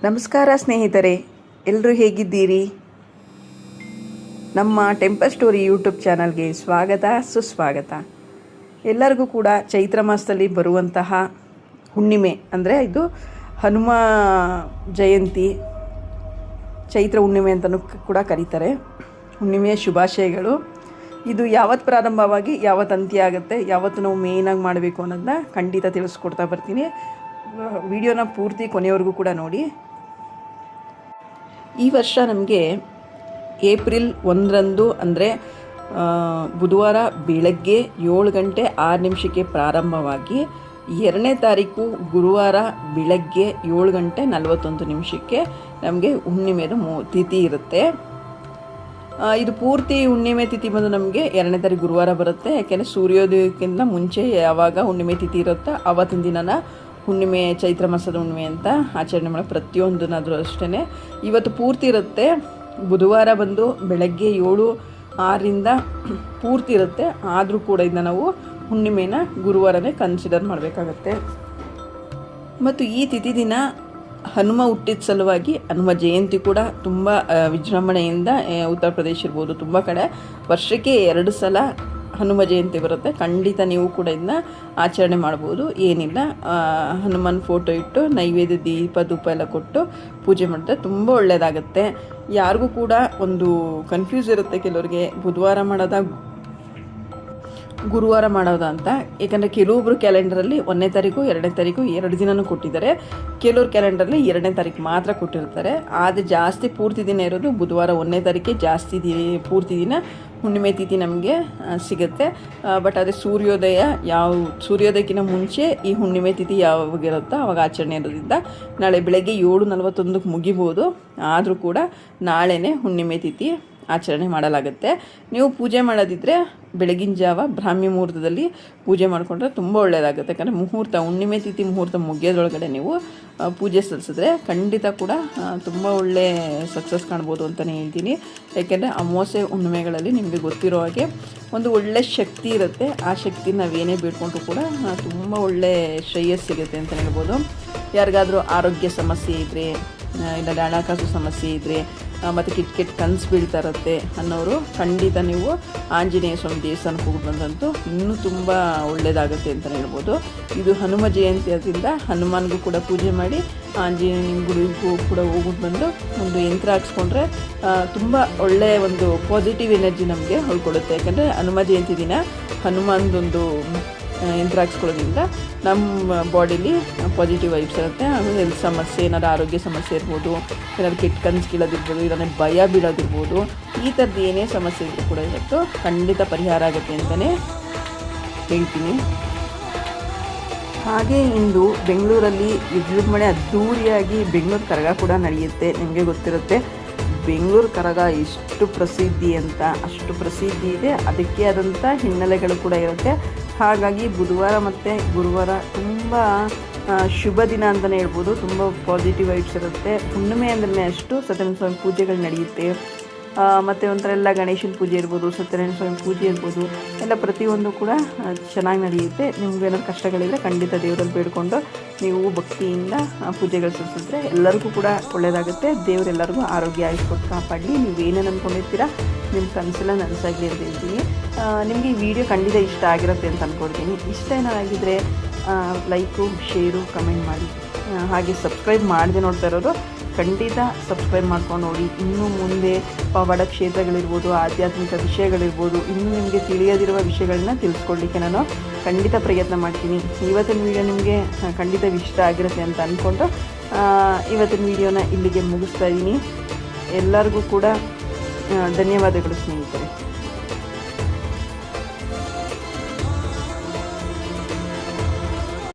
ನಮಸ್ಕಾರ ಸ್ನೇಹಿತರೆ, ಎಲ್ಲರೂ ಹೇಗಿದ್ದೀರಿ? ನಮ್ಮ ಟೆಂಪಲ್ ಸ್ಟೋರಿ ಯೂಟ್ಯೂಬ್ ಚಾನಲ್ಗೆ ಸ್ವಾಗತ ಸುಸ್ವಾಗತ. ಎಲ್ಲರಿಗೂ ಕೂಡ ಚೈತ್ರ ಮಾಸದಲ್ಲಿ ಬರುವಂತಹ ಹುಣ್ಣಿಮೆ ಅಂದರೆ ಇದು ಹನುಮ ಜಯಂತಿ, ಚೈತ್ರ ಹುಣ್ಣಿಮೆ ಅಂತಲೂ ಕೂಡ ಕರೀತಾರೆ. ಹುಣ್ಣಿಮೆಯ ಶುಭಾಶಯಗಳು. ಇದು ಯಾವತ್ತು ಪ್ರಾರಂಭವಾಗಿ ಯಾವತ್ತು ಅಂತ್ಯ ಆಗುತ್ತೆ, ಯಾವತ್ತು ನಾವು ಮೇಯ್ನಾಗಿ ಮಾಡಬೇಕು ಅನ್ನೋದನ್ನ ಖಂಡಿತ ತಿಳಿಸ್ಕೊಡ್ತಾ ಬರ್ತೀನಿ. ವಿಡಿಯೋನ ಪೂರ್ತಿ ಕೊನೆಯವರೆಗೂ ಕೂಡ ನೋಡಿ. ಈ ವರ್ಷ ನಮಗೆ ಏಪ್ರಿಲ್ 1 ಅಂದರೆ ಬುಧವಾರ ಬೆಳಗ್ಗೆ 7:06 ಪ್ರಾರಂಭವಾಗಿ 2ನೇ ತಾರೀಕು ಗುರುವಾರ ಬೆಳಗ್ಗೆ 7:41 ನಮಗೆ ಹುಣ್ಣಿಮೆದು ತಿಥಿ ಇರುತ್ತೆ. ಇದು ಪೂರ್ತಿ ಹುಣ್ಣಿಮೆ ತಿಥಿ ಬಂದು ನಮಗೆ 2ನೇ ತಾರೀಕು ಗುರುವಾರ ಬರುತ್ತೆ. ಯಾಕೆಂದರೆ ಸೂರ್ಯೋದಯಕ್ಕಿಂತ ಮುಂಚೆ ಯಾವಾಗ ಹುಣ್ಣಿಮೆ ತಿಥಿ ಇರುತ್ತೋ ಆವತ್ತಿನ ದಿನನ ಹುಣ್ಣಿಮೆ, ಚೈತ್ರ ಮಾಸದ ಹುಣ್ಣಿಮೆ ಅಂತ ಆಚರಣೆ ಮಾಡೋ ಪ್ರತಿಯೊಂದನ್ನಾದರೂ ಅಷ್ಟೇ. ಇವತ್ತು ಪೂರ್ತಿ ಇರುತ್ತೆ. ಬುಧವಾರ ಬಂದು ಬೆಳಗ್ಗೆ 7-6 ಪೂರ್ತಿ ಇರುತ್ತೆ. ಆದರೂ ಕೂಡ ಇದನ್ನು ನಾವು ಹುಣ್ಣಿಮೆನ ಗುರುವಾರನೇ ಕನ್ಸಿಡರ್ ಮಾಡಬೇಕಾಗತ್ತೆ. ಮತ್ತು ಈ ತಿಥಿ ದಿನ ಹನುಮ ಹುಟ್ಟಿದ ಸಲುವಾಗಿ ಹನುಮ ಜಯಂತಿ ಕೂಡ ತುಂಬ ವಿಜೃಂಭಣೆಯಿಂದ ಉತ್ತರ ಪ್ರದೇಶ ಇರ್ಬೋದು, ತುಂಬ ಕಡೆ ವರ್ಷಕ್ಕೆ 2 ಸಲ ಹನುಮ ಜಯಂತಿ ಬರುತ್ತೆ. ಖಂಡಿತ ನೀವು ಕೂಡ ಇದನ್ನ ಆಚರಣೆ ಮಾಡ್ಬೋದು. ಏನಿಲ್ಲ, ಹನುಮನ್ ಫೋಟೋ ಇಟ್ಟು ನೈವೇದ್ಯ ದೀಪ ಧೂಪ ಎಲ್ಲ ಕೊಟ್ಟು ಪೂಜೆ ಮಾಡಿದ್ರೆ ತುಂಬ ಒಳ್ಳೆಯದಾಗುತ್ತೆ. ಯಾರಿಗೂ ಕೂಡ ಒಂದು ಕನ್ಫ್ಯೂಸ್ ಇರುತ್ತೆ ಕೆಲವರಿಗೆ, ಬುಧವಾರ ಮಾಡೋದಾ ಗುರುವಾರ ಮಾಡೋದಾ ಅಂತ. ಏಕೆಂದರೆ ಕೆಲವೊಬ್ಬರು ಕ್ಯಾಲೆಂಡರಲ್ಲಿ 1ನೇ ತಾರೀಕು 2ನೇ ತಾರೀಕು 2 ದಿನವೂ ಕೊಟ್ಟಿದ್ದಾರೆ. ಕೆಲವ್ರ ಕ್ಯಾಲೆಂಡರಲ್ಲಿ 2ನೇ ತಾರೀಕು ಮಾತ್ರ ಕೊಟ್ಟಿರ್ತಾರೆ. ಆದರೆ ಜಾಸ್ತಿ ಪೂರ್ತಿ ದಿನ ಇರೋದು ಬುಧವಾರ 1ನೇ ತಾರೀಕೆ ಜಾಸ್ತಿ ಪೂರ್ತಿ ದಿನ ಹುಣ್ಣಿಮೆ ತಿಥಿ ನಮಗೆ ಸಿಗುತ್ತೆ. ಬಟ್ ಅದೇ ಸೂರ್ಯೋದಯಕ್ಕಿಂತ ಮುಂಚೆ ಈ ಹುಣ್ಣಿಮೆ ತಿಥಿ ಯಾವಾಗಿರುತ್ತೋ ಅವಾಗ ಆಚರಣೆ ಇರೋದ್ರಿಂದ ನಾಳೆ ಬೆಳಗ್ಗೆ 7:41 ಮುಗಿಬೋದು. ಆದರೂ ಕೂಡ ನಾಳೆನೇ ಹುಣ್ಣಿಮೆ ತಿಥಿ ಆಚರಣೆ ಮಾಡಲಾಗುತ್ತೆ. ನೀವು ಪೂಜೆ ಮಾಡೋದಿದ್ದರೆ ಬೆಳಗಿನ ಜಾವ ಬ್ರಾಹ್ಮಿ ಮುಹೂರ್ತದಲ್ಲಿ ಪೂಜೆ ಮಾಡಿಕೊಂಡ್ರೆ ತುಂಬ ಒಳ್ಳೆಯದಾಗುತ್ತೆ. ಯಾಕಂದರೆ ಹುಣ್ಣಿಮೆ ತಿಥಿ ಮುಹೂರ್ತ ಮುಗಿಯೋದ್ರೊಳಗಡೆ ನೀವು ಪೂಜೆ ಸಲ್ಲಿಸಿದ್ರೆ ಖಂಡಿತ ಕೂಡ ತುಂಬ ಒಳ್ಳೆ ಸಕ್ಸಸ್ ಕಾಣ್ಬೋದು ಅಂತಲೇ ಹೇಳ್ತೀನಿ. ಯಾಕೆಂದರೆ ಅಮಾವಾಸ್ಯೆ ಹುಣ್ಣಿಮೆಗಳಲ್ಲಿ ನಿಮಗೆ ಗೊತ್ತಿರೋ ಹಾಗೆ ಒಂದು ಒಳ್ಳೆ ಶಕ್ತಿ ಇರುತ್ತೆ. ಆ ಶಕ್ತಿ ನಾವೇನೇ ಬೇಡ್ಕೊಂಡ್ರೂ ಕೂಡ ತುಂಬ ಒಳ್ಳೆ ಶ್ರೇಯಸ್ ಸಿಗುತ್ತೆ ಅಂತಲೇ ಹೇಳ್ಬೋದು. ಯಾರಿಗಾದರೂ ಆರೋಗ್ಯ ಸಮಸ್ಯೆ ಇದ್ದರೆ, ಇಲ್ಲ ಹಣಕಾಸು ಸಮಸ್ಯೆ ಇದ್ದರೆ, ಮತ್ತು ಕೆಟ್ಟ ಕನಸು ಬೀಳ್ತಾ ಇರುತ್ತೆ ಅನ್ನೋರು ಖಂಡಿತ ನೀವು ಆಂಜನೇಯ ಸ್ವಾಮಿ ದೇವಸ್ಥಾನಕ್ಕೆ ಹೋಗಿ ಬಂದಂತೂ ಇನ್ನೂ ತುಂಬ ಒಳ್ಳೆಯದಾಗುತ್ತೆ ಅಂತಲೇ ಹೇಳ್ಬೋದು. ಇದು ಹನುಮ ಜಯಂತಿ ಆದ್ದರಿಂದ ಹನುಮಾನ್ಗೂ ಕೂಡ ಪೂಜೆ ಮಾಡಿ ಆಂಜನೇಯ ಗುಡಿಗೂ ಕೂಡ ಹೋಗ್ಬಿಟ್ಟು ಬಂದು ಒಂದು ಯಂತ್ರ ಹಾಕ್ಸ್ಕೊಂಡ್ರೆ ತುಂಬ ಒಳ್ಳೆಯ ಒಂದು ಪಾಸಿಟಿವ್ ಎನರ್ಜಿ ನಮಗೆ ಹೊಳ್ಕೊಡುತ್ತೆ. ಯಾಕಂದರೆ ಹನುಮ ಜಯಂತಿ ದಿನ ಹನುಮಾನ್ದೊಂದು ಯಂತ್ರ ಹಾಕ್ಸ್ಕೊಳ್ಳೋದ್ರಿಂದ ನಮ್ಮ ಬಾಡಿಲಿ ಪಾಸಿಟಿವ್ ವೈಬ್ಸ್ ಇರುತ್ತೆ. ಆಮೇಲೆ ಹೆಲ್ತ್ ಸಮಸ್ಯೆ, ಏನಾದ್ರು ಆರೋಗ್ಯ ಸಮಸ್ಯೆ ಇರ್ಬೋದು, ಏನಾದ್ರು ಕೆಟ್ಟ ಕನಸು ಕೀಳೋದಿರ್ಬೋದು, ಇಲ್ಲ ಭಯ ಬೀಳೋದಿರ್ಬೋದು, ಈ ಥರದ್ದು ಏನೇ ಸಮಸ್ಯೆ ಇದ್ದರೂ ಕೂಡ ಇವತ್ತು ಖಂಡಿತ ಪರಿಹಾರ ಆಗುತ್ತೆ ಅಂತಲೇ ಹೇಳ್ತೀನಿ. ಹಾಗೆ ಇಂದು ಬೆಂಗಳೂರಲ್ಲಿ ವಿಜೃಂಭಣೆ ಅದ್ಧೂರಿಯಾಗಿ ಬೆಂಗಳೂರು ಕರಗ ಕೂಡ ನಡೆಯುತ್ತೆ. ನಿಮಗೆ ಗೊತ್ತಿರುತ್ತೆ ಬೆಂಗಳೂರು ಕರಗ ಎಷ್ಟು ಪ್ರಸಿದ್ಧಿ ಅಂತ. ಅಷ್ಟು ಪ್ರಸಿದ್ಧಿ ಇದೆ, ಅದಕ್ಕೆ ಆದಂಥ ಹಿನ್ನೆಲೆಗಳು ಕೂಡ ಇರುತ್ತೆ. ಹಾಗಾಗಿ ಬುಧವಾರ ಮತ್ತು ಗುರುವಾರ ತುಂಬ ಶುಭ ದಿನ ಅಂತಲೇ ಹೇಳ್ಬೋದು. ತುಂಬ ಪಾಸಿಟಿವ್ ವೈಬ್ಸ್ ಇರುತ್ತೆ. ಹುಣ್ಣಿಮೆ ಅಂದ್ರೆ ಅಷ್ಟು ಸತ್ಯನಾರಾಯಣ ಸ್ವಾಮಿ ಪೂಜೆಗಳು ನಡೆಯುತ್ತೆ. ಮತ್ತು ಒಂಥರ ಎಲ್ಲ ಗಣೇಶನ ಪೂಜೆ ಇರ್ಬೋದು, ಸತ್ಯನಾರಾಯಣ ಸ್ವಾಮಿ ಪೂಜೆ ಇರ್ಬೋದು, ಎಲ್ಲ ಪ್ರತಿಯೊಂದು ಕೂಡ ಚೆನ್ನಾಗಿ ನಡೆಯುತ್ತೆ. ನಿಮಗೇನಾದ್ರು ಕಷ್ಟಗಳಿದ್ರೆ ಖಂಡಿತ ದೇವರಲ್ಲಿ ಬೇಡಿಕೊಂಡು ನೀವು ಭಕ್ತಿಯಿಂದ ಪೂಜೆಗಳು ಸಲ್ಲಿಸಿದ್ರೆ ಎಲ್ಲರಿಗೂ ಕೂಡ ಒಳ್ಳೆಯದಾಗುತ್ತೆ. ದೇವರೆಲ್ಲರಿಗೂ ಆರೋಗ್ಯ ಆಯಿಸ್ಕೊಟ್ಟು ಕಾಪಾಡಲಿ. ನೀವೇನೇನು ಅಂದ್ಕೊಂಡಿರ್ತೀರ ನಿಮ್ಮ ಕನಸೆಲ್ಲ ನನಸಾಗಲಿ ಅಂತ ಹೇಳ್ತೀನಿ. ನಿಮಗೆ ಈ ವಿಡಿಯೋ ಖಂಡಿತ ಇಷ್ಟ ಆಗಿರುತ್ತೆ ಅಂತ ಅಂದ್ಕೊಳ್ತೀನಿ. ಇಷ್ಟ ಏನಾಗಿದ್ದರೆ ಲೈಕು, ಶೇರು, ಕಮೆಂಟ್ ಮಾಡಿ. ಹಾಗೆ ಸಬ್ಸ್ಕ್ರೈಬ್ ಮಾಡದೆ ನೋಡ್ತಾ ಇರೋರು ಖಂಡಿತ ಸಬ್ಸ್ಕ್ರೈಬ್ ಮಾಡ್ಕೊಂಡು ನೋಡಿ. ಇನ್ನೂ ಮುಂದೆ ಪವಾಡ ಕ್ಷೇತ್ರಗಳಿರ್ಬೋದು, ಆಧ್ಯಾತ್ಮಿಕ ವಿಷಯಗಳಿರ್ಬೋದು, ಇನ್ನೂ ನಿಮಗೆ ತಿಳಿಯದಿರುವ ವಿಷಯಗಳನ್ನ ತಿಳಿಸ್ಕೊಡ್ಲಿಕ್ಕೆ ನಾನು ಖಂಡಿತ ಪ್ರಯತ್ನ ಮಾಡ್ತೀನಿ. ಇವತ್ತಿನ ವಿಡಿಯೋ ನಿಮಗೆ ಖಂಡಿತ ಇಷ್ಟ ಆಗಿರುತ್ತೆ ಅಂತ ಅಂದ್ಕೊಂಡು ಇವತ್ತಿನ ವಿಡಿಯೋನ ಇಲ್ಲಿಗೆ ಮುಗಿಸ್ತಾ ಇದ್ದೀನಿ. ಎಲ್ಲರಿಗೂ ಕೂಡ ಧನ್ಯವಾದಗಳು ಸ್ನೇಹಿತರೆ.